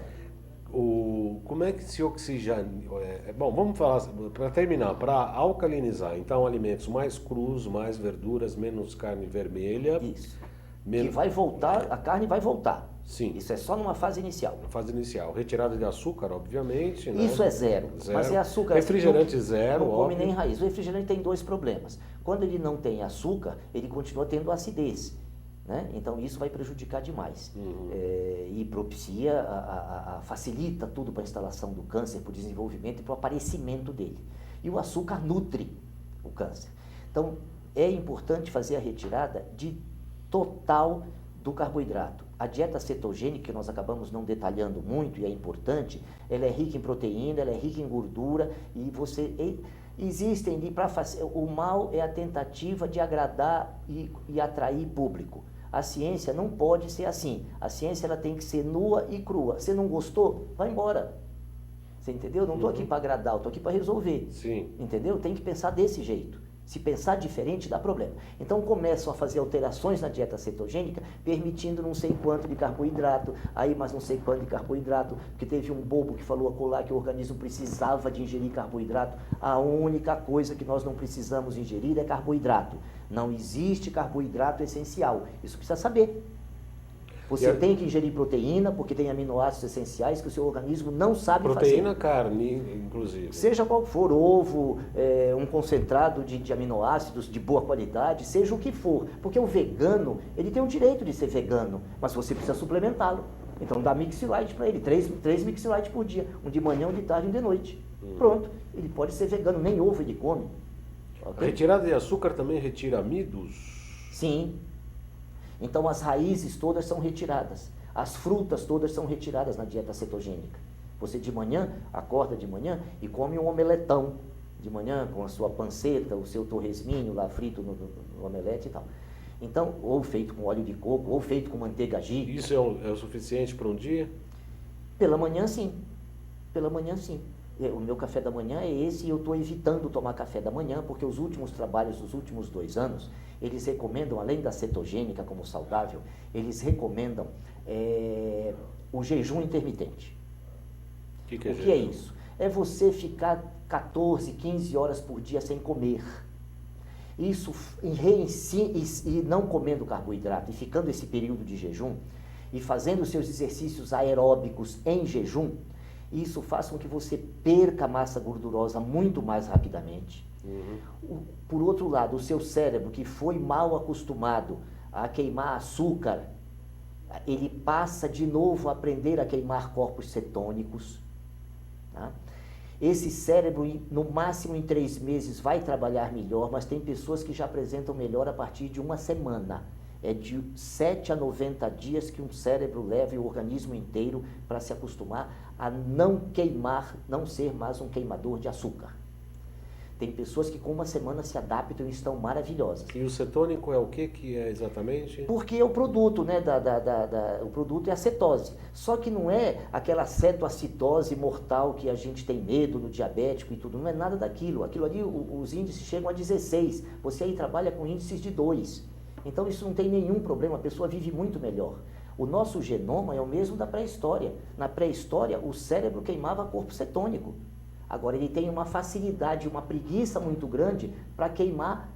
Como é que se oxigena? Bom, vamos falar, para terminar, para alcalinizar, então alimentos mais crus, mais verduras, menos carne vermelha. Isso. Que vai voltar, a carne vai voltar. Sim. Isso é só numa fase inicial. Na fase inicial. Retirada de açúcar, obviamente. Né? Isso é zero. Mas é açúcar. Refrigerante zero. Não come nem raiz. O refrigerante tem 2 problemas. Quando ele não tem açúcar, ele continua tendo acidez. Né? Então isso vai prejudicar demais e propicia, facilita tudo para a instalação do câncer, para o desenvolvimento e para o aparecimento dele. E o açúcar nutre o câncer. Então é importante fazer a retirada de total do carboidrato. A dieta cetogênica, que nós acabamos não detalhando muito e é importante, ela é rica em proteína, ela é rica em gordura e existem o mal é a tentativa de agradar e atrair público. A ciência não pode ser assim. A ciência ela tem que ser nua e crua. Você não gostou? Vai embora. Você entendeu? Não estou aqui para agradar, eu estou aqui para resolver. Sim. Entendeu? Tem que pensar desse jeito. Se pensar diferente, dá problema. Então começam a fazer alterações na dieta cetogênica, permitindo não sei quanto de carboidrato, aí mais não sei quanto de carboidrato, porque teve um bobo que falou acolá que o organismo precisava de ingerir carboidrato. A única coisa que nós não precisamos ingerir é carboidrato. Não existe carboidrato essencial. Isso precisa saber. Você tem que ingerir proteína, porque tem aminoácidos essenciais que o seu organismo não sabe fazer. Proteína, carne, inclusive. Seja qual for, ovo, um concentrado de aminoácidos de boa qualidade, seja o que for. Porque o vegano, ele tem o direito de ser vegano, mas você precisa suplementá-lo. Então dá Mixlite para ele, 3 Mixlite por dia, um de manhã, um de tarde e um de noite. Pronto, ele pode ser vegano, nem ovo ele come. Okay? A retirada de açúcar também retira amidos? Sim. Então as raízes todas são retiradas, as frutas todas são retiradas na dieta cetogênica. Você de manhã, acorda de manhã e come um omeletão de manhã com a sua panceta, o seu torresminho lá frito no omelete e tal. Então, ou feito com óleo de coco, ou feito com manteiga ghee. Isso é o suficiente para um dia? Pela manhã, sim. Pela manhã, sim. O meu café da manhã é esse e eu estou evitando tomar café da manhã, porque os últimos trabalhos dos últimos 2 anos, eles recomendam, além da cetogênica como saudável, eles recomendam o jejum intermitente. O que que é isso? É você ficar 14, 15 horas por dia sem comer. Isso, e não comendo carboidrato, e ficando esse período de jejum, e fazendo os seus exercícios aeróbicos em jejum, isso faz com que você perca massa gordurosa muito mais rapidamente. Por outro lado, o seu cérebro, que foi mal acostumado a queimar açúcar, ele passa de novo a aprender a queimar corpos cetônicos. Tá? Esse cérebro, no máximo em 3 meses, vai trabalhar melhor, mas tem pessoas que já apresentam melhor a partir de 1 semana. É de 7 a 90 dias que um cérebro leva e o organismo inteiro para se acostumar a não queimar, não ser mais um queimador de açúcar. Tem pessoas que com 1 semana se adaptam e estão maravilhosas. E o cetônico é o que é exatamente? Porque é o produto, né? O produto é a cetose. Só que não é aquela cetoacitose mortal que a gente tem medo no diabético e tudo. Não é nada daquilo. Aquilo ali, os índices chegam a 16. Você aí trabalha com índices de 2. Então isso não tem nenhum problema, a pessoa vive muito melhor. O nosso genoma é o mesmo da pré-história. Na pré-história, o cérebro queimava corpo cetônico. Agora ele tem uma facilidade, uma preguiça muito grande para queimar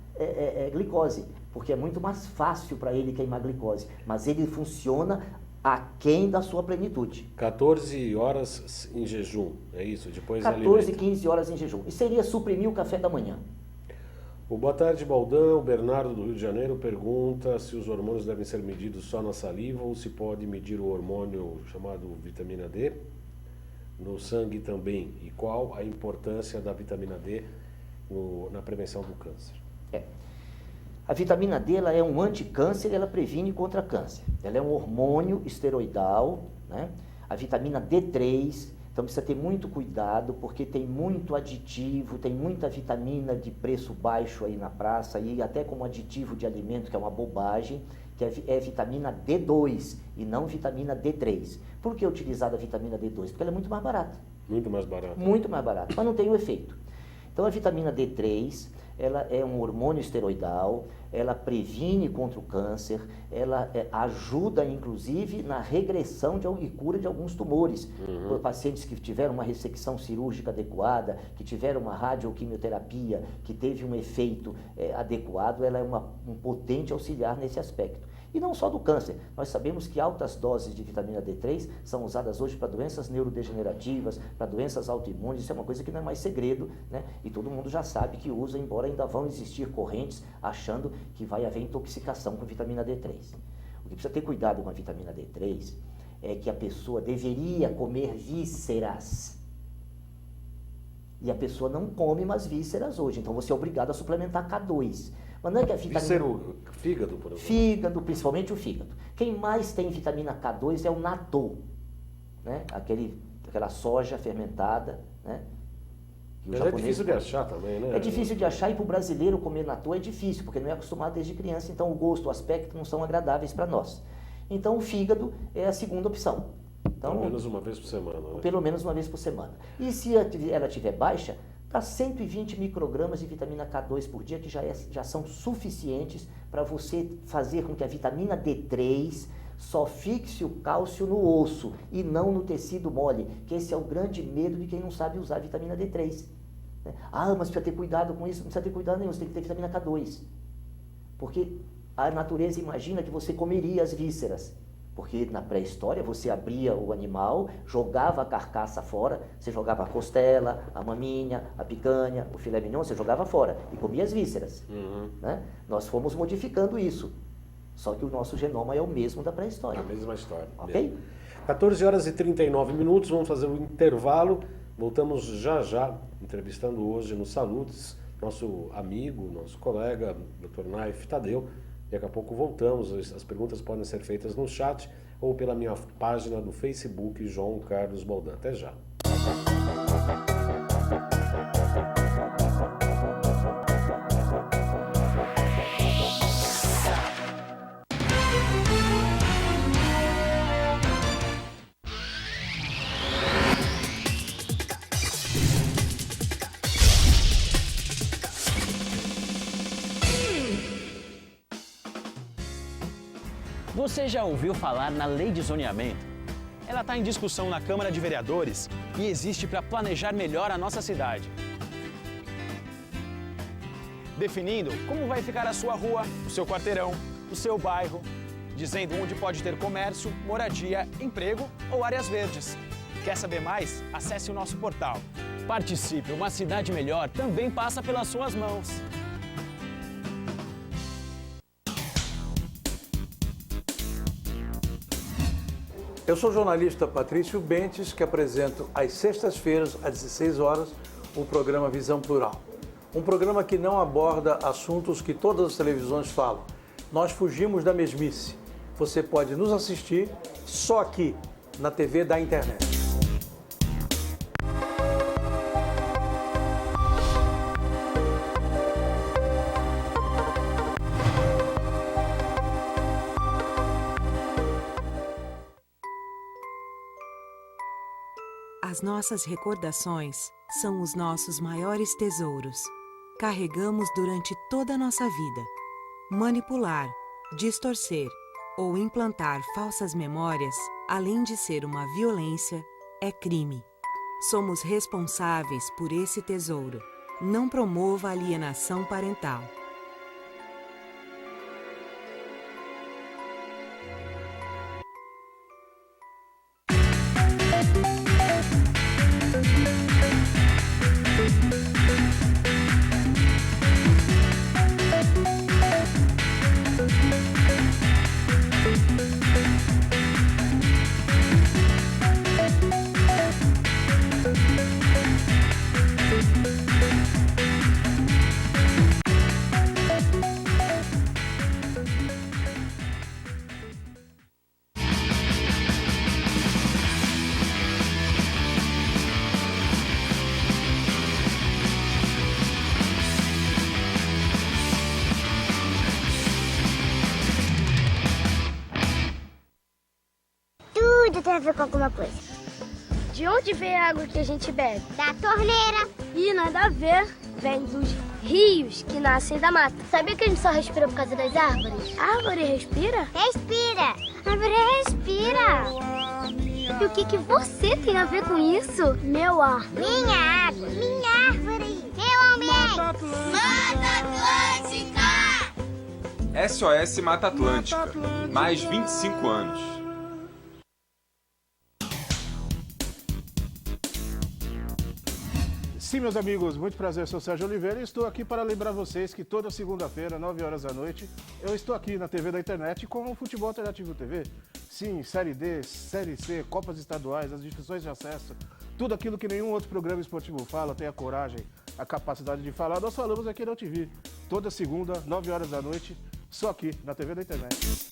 glicose, porque é muito mais fácil para ele queimar glicose, mas ele funciona aquém da sua plenitude. 14 horas em jejum, é isso? Depois 14, 15 horas em jejum. E seria suprimir o café da manhã. O Boa Tarde Baldão, o Bernardo do Rio de Janeiro pergunta se os hormônios devem ser medidos só na saliva ou se pode medir o hormônio chamado vitamina D no sangue também, e qual a importância da vitamina D na prevenção do câncer. A vitamina D ela é um anticâncer e ela previne contra câncer. Ela é um hormônio esteroidal, né? A vitamina D3, então precisa ter muito cuidado, porque tem muito aditivo, tem muita vitamina de preço baixo aí na praça, e até como aditivo de alimento, que é uma bobagem, que é vitamina D2 e não vitamina D3. Por que utilizar a vitamina D2? Porque ela é muito mais barata. Muito mais barata. Muito mais barata, mas não tem o efeito. Então a vitamina D3, ela é um hormônio esteroidal, ela previne contra o câncer, ela ajuda inclusive na regressão e cura de alguns tumores. Pacientes que tiveram uma ressecção cirúrgica adequada, que tiveram uma radioquimioterapia, que teve um efeito adequado, ela é um potente auxiliar nesse aspecto. E não só do câncer, nós sabemos que altas doses de vitamina D3 são usadas hoje para doenças neurodegenerativas, para doenças autoimunes, isso é uma coisa que não é mais segredo, né? E todo mundo já sabe que usa, embora ainda vão existir correntes achando que vai haver intoxicação com vitamina D3. O que precisa ter cuidado com a vitamina D3 é que a pessoa deveria comer vísceras. E a pessoa não come mais vísceras hoje, então você é obrigado a suplementar K2. Mas não é que a vitamina... Fígado, por exemplo. Fígado, principalmente o fígado. Quem mais tem vitamina K2 é o natto, né? Aquela soja fermentada, né? Mas é difícil de achar também, né? É difícil de achar, e para o brasileiro comer natto é difícil, porque não é acostumado desde criança, então o gosto, o aspecto não são agradáveis para nós. Então o fígado é a segunda opção. Então, pelo menos uma vez por semana, né? Pelo menos uma vez por semana. E se ela estiver baixa, dá 120 microgramas de vitamina K2 por dia, que já são suficientes para você fazer com que a vitamina D3 só fixe o cálcio no osso e não no tecido mole, que esse é o grande medo de quem não sabe usar a vitamina D3. Ah, mas precisa ter cuidado com isso. Não precisa ter cuidado nenhum, você tem que ter vitamina K2. Porque a natureza imagina que você comeria as vísceras. Porque na pré-história você abria o animal, jogava a carcaça fora, você jogava a costela, a maminha, a picanha, o filé mignon, você jogava fora e comia as vísceras. Né? Nós fomos modificando isso. Só que o nosso genoma é o mesmo da pré-história. A mesma história. Ok? Mesmo. 14 horas e 39 minutos, vamos fazer um intervalo. Voltamos já, entrevistando hoje no Salutes, nosso amigo, nosso colega, Dr. Naif Tadeu, Daqui a pouco voltamos, as perguntas podem ser feitas no chat ou pela minha página do Facebook, João Carlos Boldan. Até já. Você já ouviu falar na Lei de Zoneamento? Ela está em discussão na Câmara de Vereadores e existe para planejar melhor a nossa cidade. Definindo como vai ficar a sua rua, o seu quarteirão, o seu bairro, dizendo onde pode ter comércio, moradia, emprego ou áreas verdes. Quer saber mais? Acesse o nosso portal. Participe, uma cidade melhor também passa pelas suas mãos. Eu sou o jornalista Patrício Bentes, que apresento às sextas-feiras, às 16 horas, o programa Visão Plural. Um programa que não aborda assuntos que todas as televisões falam. Nós fugimos da mesmice. Você pode nos assistir só aqui, na TV da internet. As nossas recordações são os nossos maiores tesouros. Carregamos durante toda a nossa vida. Manipular, distorcer ou implantar falsas memórias, além de ser uma violência, é crime. Somos responsáveis por esse tesouro. Não promova alienação parental. Tudo tem a ver com alguma coisa. De onde vem a água que a gente bebe? Da torneira. E nada a ver, vem dos rios que nascem da mata. Sabia que a gente só respira por causa das árvores? A árvore respira? Respira. A árvore respira. E o que você tem a ver com isso? Meu ar. Minha água. Minha árvore. Meu ambiente. Mata Atlântica. SOS Mata Atlântica. Mais 25 anos. Sim, meus amigos, muito prazer, eu sou o Sérgio Oliveira e estou aqui para lembrar vocês que toda segunda-feira, 9 horas da noite, eu estou aqui na TV da internet com o Futebol Alternativo TV. Sim, Série D, Série C, Copas Estaduais, as divisões de acesso, tudo aquilo que nenhum outro programa esportivo fala, tem a coragem, a capacidade de falar, nós falamos aqui na TV. Toda segunda, 9 horas da noite, só aqui na TV da internet.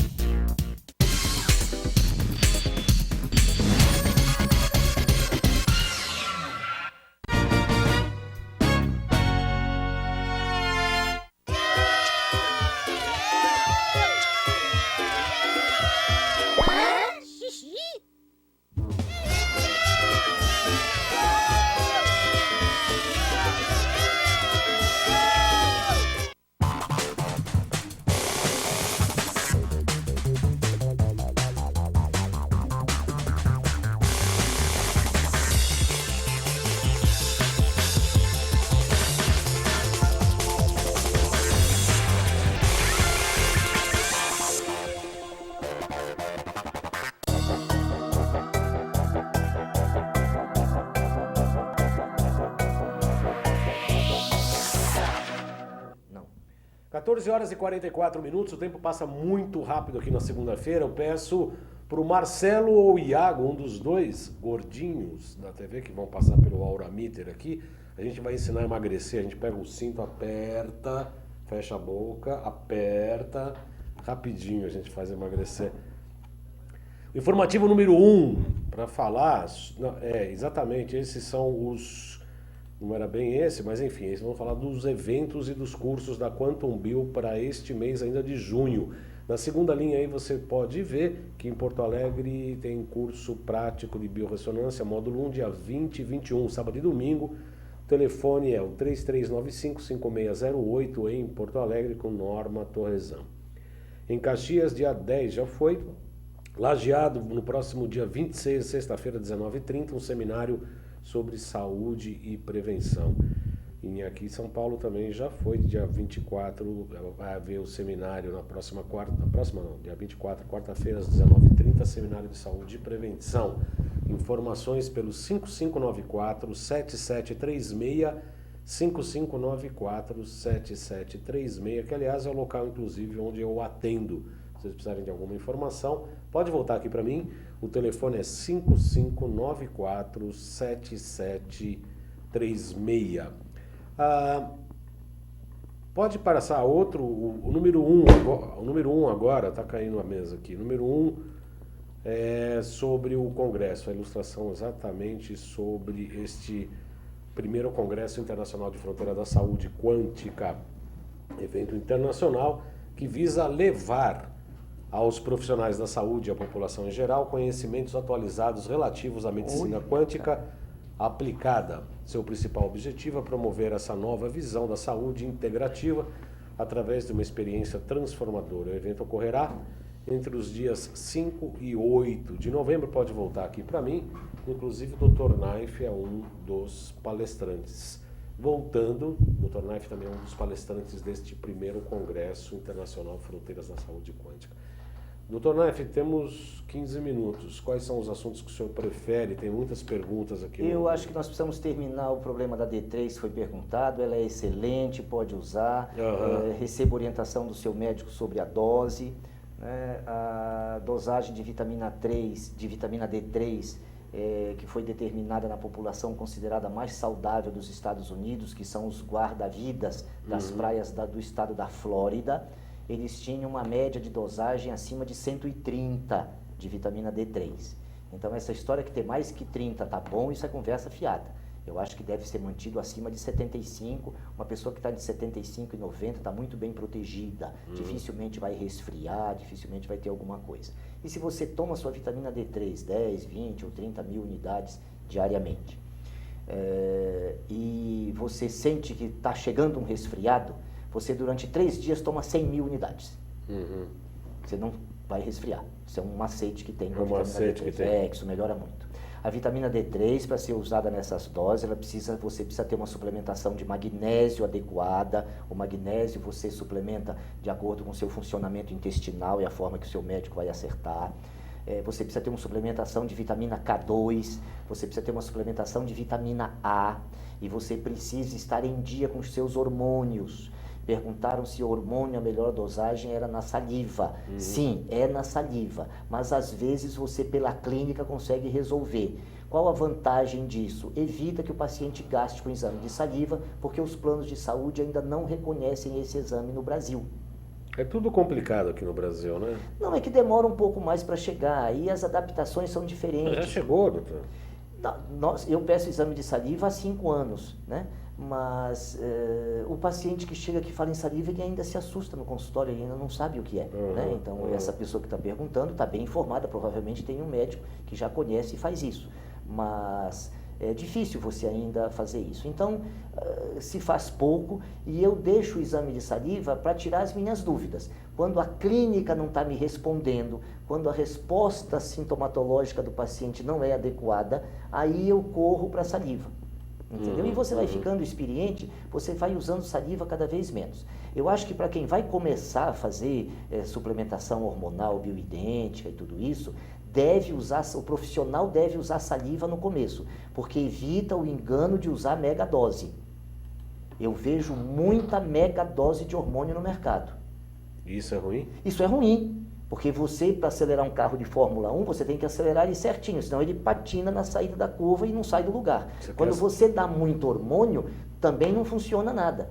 Não. 14 horas e 44 minutos, o tempo passa muito rápido aqui na segunda-feira. Eu peço para o Marcelo ou o Iago, um dos dois gordinhos da TV que vão passar pelo Aura Meter aqui, a gente vai ensinar a emagrecer. A gente pega o cinto, aperta, fecha a boca, aperta, rapidinho a gente faz emagrecer. O informativo número 1, para falar, exatamente, esses são os, não era bem esse, mas enfim, eles vão falar dos eventos e dos cursos da Quantum Bio para este mês ainda de junho. Na segunda linha aí você pode ver que em Porto Alegre tem curso prático de biorressonância, módulo 1, dia 20 e 21, sábado e domingo. O telefone é o 3395-5608 em Porto Alegre com Norma Torrezão. Em Caxias, dia 10 já foi. Lajeado, no próximo dia 26, sexta-feira, 19h30, um seminário sobre saúde e prevenção. E aqui em São Paulo também já foi, dia 24, vai haver o seminário dia 24, quarta-feira, às 19h30, seminário de saúde e prevenção. Informações pelo 5594-7736, 5594-7736, que aliás é o local, inclusive, onde eu atendo. Se vocês precisarem de alguma informação, pode voltar aqui para mim. O telefone é 5594-7736. Pode passar outro, o número 1 agora, está caindo a mesa aqui. O número 1 é sobre o Congresso, a ilustração exatamente sobre este primeiro Congresso Internacional de Fronteira da Saúde Quântica, evento internacional que visa levar aos profissionais da saúde e à população em geral conhecimentos atualizados relativos à medicina quântica aplicada. Seu principal objetivo é promover essa nova visão da saúde integrativa através de uma experiência transformadora. O evento ocorrerá entre os dias 5 e 8 de novembro. Pode voltar aqui para mim. Inclusive o Dr. Naif é um dos palestrantes. Voltando, o Dr. Naif também é um dos palestrantes deste primeiro Congresso Internacional Fronteiras da Saúde Quântica. Dr. Naif, temos 15 minutos. Quais são os assuntos que o senhor prefere? Tem muitas perguntas aqui. Eu acho que nós precisamos terminar o problema da D3, que foi perguntado. Ela é excelente, pode usar. Receba orientação do seu médico sobre a dose. Né? A dosagem de vitamina D3, que foi determinada na população considerada mais saudável dos Estados Unidos, que são os guarda-vidas das praias do estado da Flórida. Eles tinham uma média de dosagem acima de 130 de vitamina D3. Então essa história que ter mais que 30 tá bom, isso é conversa fiada. Eu acho que deve ser mantido acima de 75. Uma pessoa que está de 75 e 90 está muito bem protegida. Dificilmente vai resfriar, dificilmente vai ter alguma coisa. E se você toma sua vitamina D3, 10, 20 ou 30 mil unidades diariamente, e você sente que está chegando um resfriado, você durante 3 dias toma 100 mil unidades. Você não vai resfriar. Isso é um macete que tem com a vitamina D3. Isso melhora muito. A vitamina D3, para ser usada nessas doses, você precisa ter uma suplementação de magnésio adequada. O magnésio você suplementa de acordo com o seu funcionamento intestinal e a forma que o seu médico vai acertar. Você precisa ter uma suplementação de vitamina K2, você precisa ter uma suplementação de vitamina A, e você precisa estar em dia com os seus hormônios. Perguntaram se o hormônio, a melhor dosagem era na saliva. Sim, é na saliva, mas às vezes você pela clínica consegue resolver. Qual a vantagem disso? Evita que o paciente gaste com exame de saliva, porque os planos de saúde ainda não reconhecem esse exame no Brasil. É tudo complicado aqui no Brasil, né? Não, é que demora um pouco mais para chegar, e as adaptações são diferentes. Já chegou, doutor? Eu peço exame de saliva há 5 anos, né? Mas o paciente que chega aqui fala em saliva, ele ainda se assusta no consultório, ele ainda não sabe o que é. Né? Então, essa pessoa que está perguntando está bem informada, provavelmente tem um médico que já conhece e faz isso. Mas é difícil você ainda fazer isso. Então, se faz pouco, e eu deixo o exame de saliva para tirar as minhas dúvidas. Quando a clínica não está me respondendo, quando a resposta sintomatológica do paciente não é adequada, aí eu corro para a saliva. Entendeu? E você vai ficando experiente, você vai usando saliva cada vez menos. Eu acho que para quem vai começar a fazer suplementação hormonal bioidêntica e tudo isso, o profissional deve usar saliva no começo, porque evita o engano de usar megadose. Eu vejo muita megadose de hormônio no mercado. Isso é ruim? Isso é ruim. Porque você, para acelerar um carro de Fórmula 1, você tem que acelerar ele certinho, senão ele patina na saída da curva e não sai do lugar. Quando você dá muito hormônio, também não funciona nada.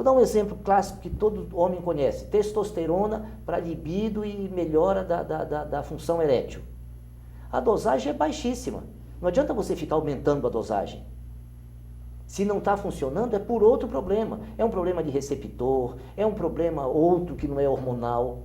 Vou dar um exemplo clássico que todo homem conhece. Testosterona para libido e melhora da função erétil. A dosagem é baixíssima. Não adianta você ficar aumentando a dosagem. Se não está funcionando, é por outro problema. É um problema de receptor, é um problema outro que não é hormonal,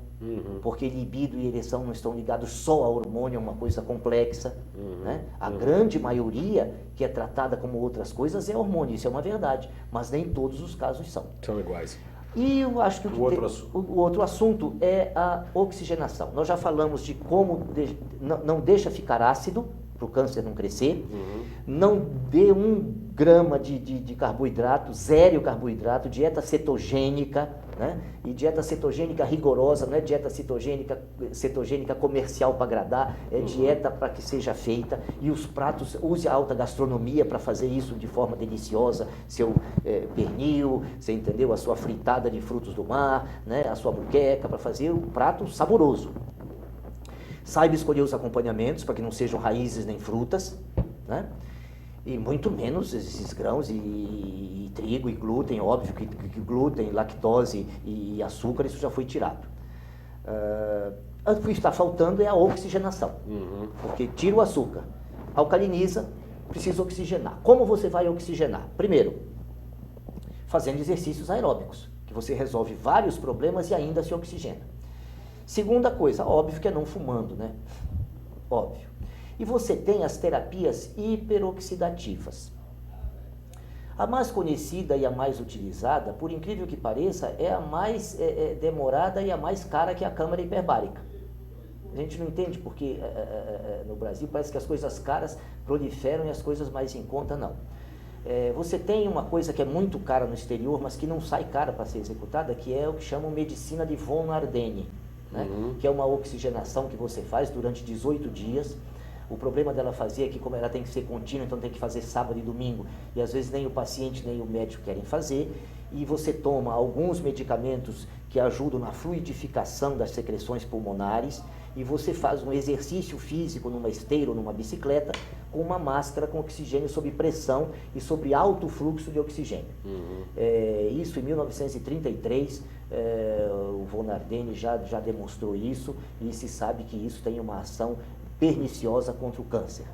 porque libido e ereção não estão ligados só a hormônio, é uma coisa complexa. Né? A grande maioria que é tratada como outras coisas é hormônio, isso é uma verdade, mas nem todos os casos são. São iguais. E eu acho que o outro assunto é a oxigenação. Nós já falamos de como não deixa ficar ácido, para o câncer não crescer, não dê 1 grama de carboidrato, zero carboidrato, dieta cetogênica, né? E dieta cetogênica rigorosa, não é dieta cetogênica comercial para agradar, é dieta para que seja feita, e os pratos, use a alta gastronomia para fazer isso de forma deliciosa, seu pernil, você entendeu? A sua fritada de frutos do mar, né? A sua muqueca, para fazer um prato saboroso. Saiba escolher os acompanhamentos para que não sejam raízes nem frutas, né? E muito menos esses grãos e trigo e glúten, óbvio que glúten, lactose e açúcar, isso já foi tirado. O que está faltando é a oxigenação, porque tira o açúcar, alcaliniza, precisa oxigenar. Como você vai oxigenar? Primeiro, fazendo exercícios aeróbicos, que você resolve vários problemas e ainda se oxigena. Segunda coisa, óbvio que é não fumando, né? Óbvio. E você tem as terapias hiperoxidativas. A mais conhecida e a mais utilizada, por incrível que pareça, é a mais demorada e a mais cara, que é a câmara hiperbárica. A gente não entende porque no Brasil parece que as coisas caras proliferam e as coisas mais em conta não. Você tem uma coisa que é muito cara no exterior, mas que não sai cara para ser executada, que é o que chamam medicina de von Ardenne. Né? Que é uma oxigenação que você faz durante 18 dias. O problema dela fazer é que, como ela tem que ser contínua, então tem que fazer sábado e domingo, e às vezes nem o paciente nem o médico querem fazer, e você toma alguns medicamentos que ajudam na fluidificação das secreções pulmonares, e você faz um exercício físico numa esteira ou numa bicicleta com uma máscara com oxigênio sob pressão e sobre alto fluxo de oxigênio. Isso em 1933, o von Ardenne já demonstrou isso, e se sabe que isso tem uma ação perniciosa contra o câncer.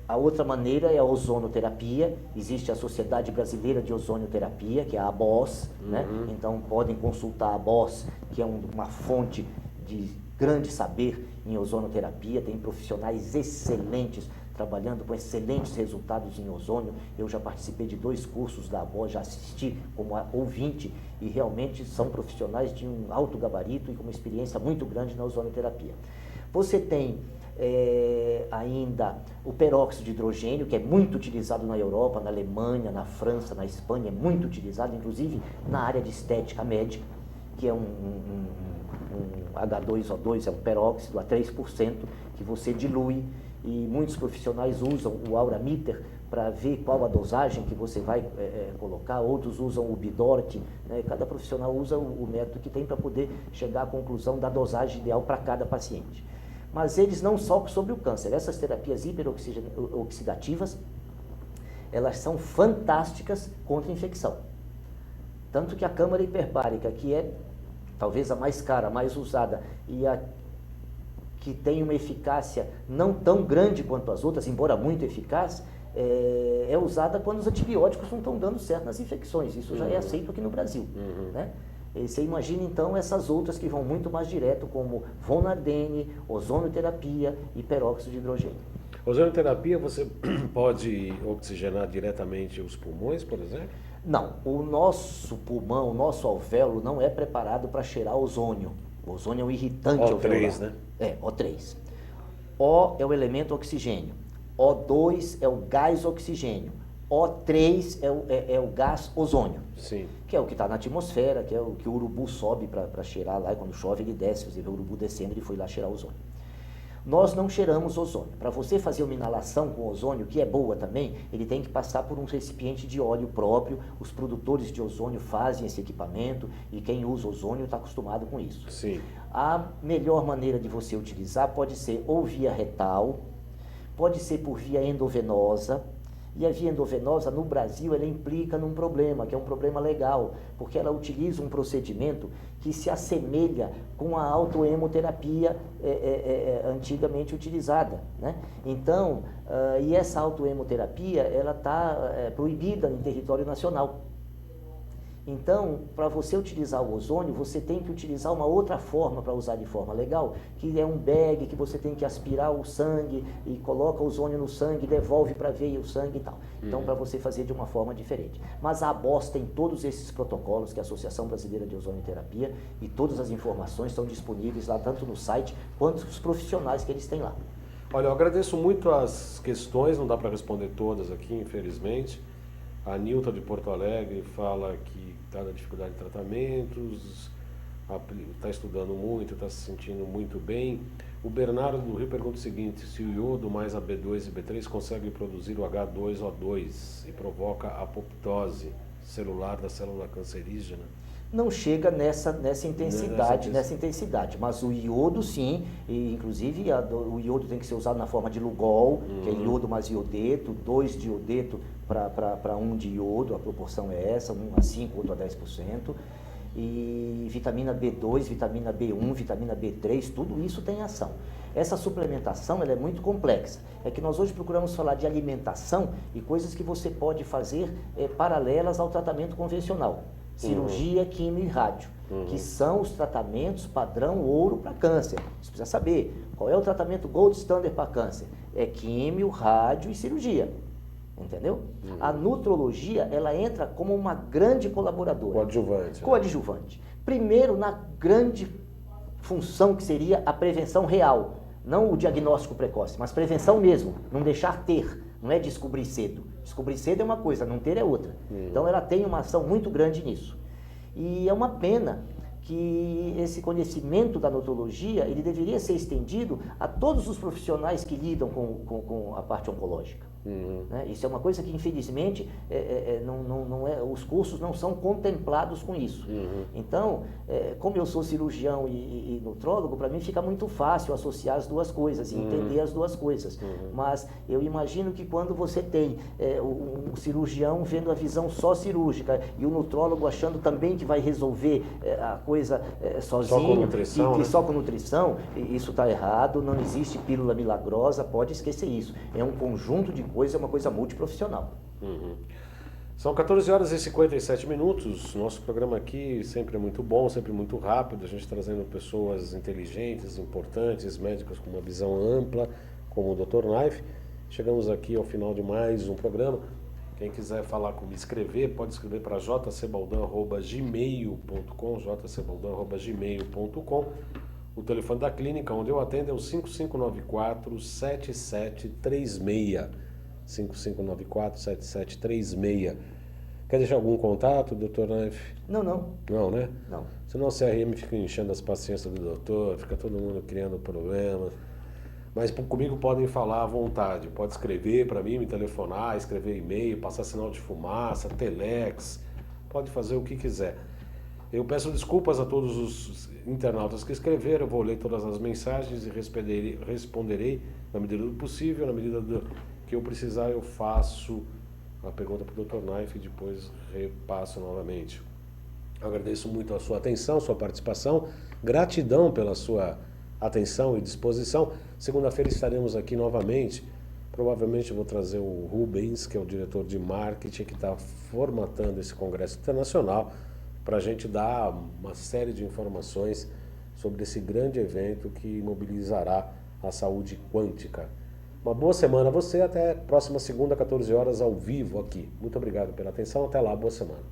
A outra maneira é a ozonoterapia. Existe a Sociedade Brasileira de Ozonioterapia, que é a ABOS, né? Então podem consultar a ABOS, que é uma fonte de grande saber em ozonoterapia. Tem profissionais excelentes trabalhando com excelentes resultados em ozônio. Eu já participei de 2 cursos da ABOS, já assisti como ouvinte, e realmente são profissionais de um alto gabarito e com uma experiência muito grande na ozonoterapia. Você tem ainda o peróxido de hidrogênio, que é muito utilizado na Europa, na Alemanha, na França, na Espanha, é muito utilizado, inclusive na área de estética médica, que é um H2O2, é um peróxido a 3%, que você dilui, e muitos profissionais usam o Aurameter para ver qual a dosagem que você vai colocar, outros usam o Bidort, né? Cada profissional usa o método que tem para poder chegar à conclusão da dosagem ideal para cada paciente. Mas eles não só sobre o câncer. Essas terapias hiperoxidativas, elas são fantásticas contra a infecção. Tanto que a câmara hiperbárica, que é talvez a mais cara, a mais usada, e a que tem uma eficácia não tão grande quanto as outras, embora muito eficaz, é usada quando os antibióticos não estão dando certo nas infecções. Isso já é aceito aqui no Brasil, né? E você imagina então essas outras que vão muito mais direto, como von Ardenne, ozonoterapia e peróxido de hidrogênio. Ozonoterapia, você pode oxigenar diretamente os pulmões, por exemplo? Não, o nosso pulmão, o nosso alvéolo não é preparado para cheirar ozônio. O ozônio é um irritante alveolar. O3, né? O3. O é o elemento oxigênio. O2 é o gás oxigênio. O3 é o gás ozônio. Sim. Que é o que está na atmosfera, que é o que o urubu sobe para cheirar lá, e quando chove ele desce. Você vê o urubu descendo, ele foi lá cheirar ozônio. Nós não cheiramos ozônio. Para você fazer uma inalação com ozônio, que é boa também, ele tem que passar por um recipiente de óleo próprio. Os produtores de ozônio fazem esse equipamento, e quem usa ozônio está acostumado com isso. Sim. A melhor maneira de você utilizar pode ser ou via retal, pode ser por via endovenosa, E a via endovenosa, no Brasil, ela implica num problema, que é um problema legal, porque ela utiliza um procedimento que se assemelha com a autohemoterapia antigamente utilizada, né? Então, e essa autohemoterapia, ela está proibida em território nacional. Então, para você utilizar o ozônio, você tem que utilizar uma outra forma para usar de forma legal, que é um bag que você tem que aspirar o sangue e coloca o ozônio no sangue, devolve para a veia o sangue e tal. Então, para você fazer de uma forma diferente. Mas a ABOS tem todos esses protocolos, que é a Associação Brasileira de Ozonioterapia, e todas as informações estão disponíveis lá, tanto no site quanto os profissionais que eles têm lá. Olha, eu agradeço muito as questões, não dá para responder todas aqui, infelizmente. A Nilton de Porto Alegre fala que está na dificuldade de tratamentos, está estudando muito, está se sentindo muito bem. O Bernardo do Rio pergunta o seguinte: se o iodo mais a B2 e B3 consegue produzir o H2O2 e provoca a apoptose celular da célula cancerígena? Não chega nessa intensidade, mas o iodo sim, e inclusive o iodo tem que ser usado na forma de Lugol, que é iodo mais iodeto, 2 de iodeto para 1 de iodo, a proporção é essa, 1 a 5, outro a 10%, e vitamina B2, vitamina B1, vitamina B3, tudo isso tem ação. Essa suplementação ela é muito complexa, é que nós hoje procuramos falar de alimentação e coisas que você pode fazer paralelas ao tratamento convencional. Cirurgia, quimio e rádio, que são os tratamentos padrão ouro para câncer. Você precisa saber qual é o tratamento gold standard para câncer. É químio, rádio e cirurgia. Entendeu? A nutrologia, ela entra como uma grande colaboradora. Coadjuvante. Coadjuvante. Primeiro, na grande função que seria a prevenção real. Não o diagnóstico precoce, mas prevenção mesmo. Não deixar ter. Não é descobrir cedo. Descobrir cedo é uma coisa, não ter é outra. Então ela tem uma ação muito grande nisso. E é uma pena que esse conhecimento da nutrologia, ele deveria ser estendido a todos os profissionais que lidam com a parte oncológica. Né? Isso é uma coisa que, infelizmente, os cursos não são contemplados com isso. Então, como eu sou cirurgião e nutrólogo, para mim fica muito fácil associar as duas coisas e entender as duas coisas. Mas eu imagino que quando você tem um cirurgião vendo a visão só cirúrgica e o nutrólogo achando também que vai resolver a coisa sozinho, só com nutrição, né? Só com nutrição, isso está errado, não existe pílula milagrosa, pode esquecer isso. É um conjunto de coisas, é uma coisa multiprofissional. São 14 horas e 57 minutos. Nosso programa aqui sempre é muito bom, sempre muito rápido. A gente trazendo pessoas inteligentes, importantes, médicos com uma visão ampla, como o Dr. Knife. Chegamos aqui ao final de mais um programa. Quem quiser falar comigo, escrever, pode escrever para jcbaldão@gmail.com, jcbaldão@gmail.com. O telefone da clínica onde eu atendo é o 5594-7736. 5594-7736. Quer deixar algum contato, Dr. Knife? Não. Não, né? Não. Senão o CRM fica enchendo as paciências do doutor, fica todo mundo criando problema. Mas comigo podem falar à vontade. Pode escrever para mim, me telefonar, escrever e-mail, passar sinal de fumaça, telex. Pode fazer o que quiser. Eu peço desculpas a todos os internautas que escreveram. Eu vou ler todas as mensagens e responderei na medida do possível, na medida que eu precisar, eu faço a pergunta para o Dr. Knife e depois repasso novamente. Eu agradeço muito a sua atenção, sua participação. Gratidão pela sua atenção e disposição. Segunda-feira estaremos aqui novamente. Provavelmente eu vou trazer o Rubens, que é o diretor de marketing, que está formatando esse congresso internacional, para a gente dar uma série de informações sobre esse grande evento que mobilizará a saúde quântica. Uma boa semana a você, até próxima segunda, 14 horas, ao vivo aqui. Muito obrigado pela atenção, até lá, boa semana.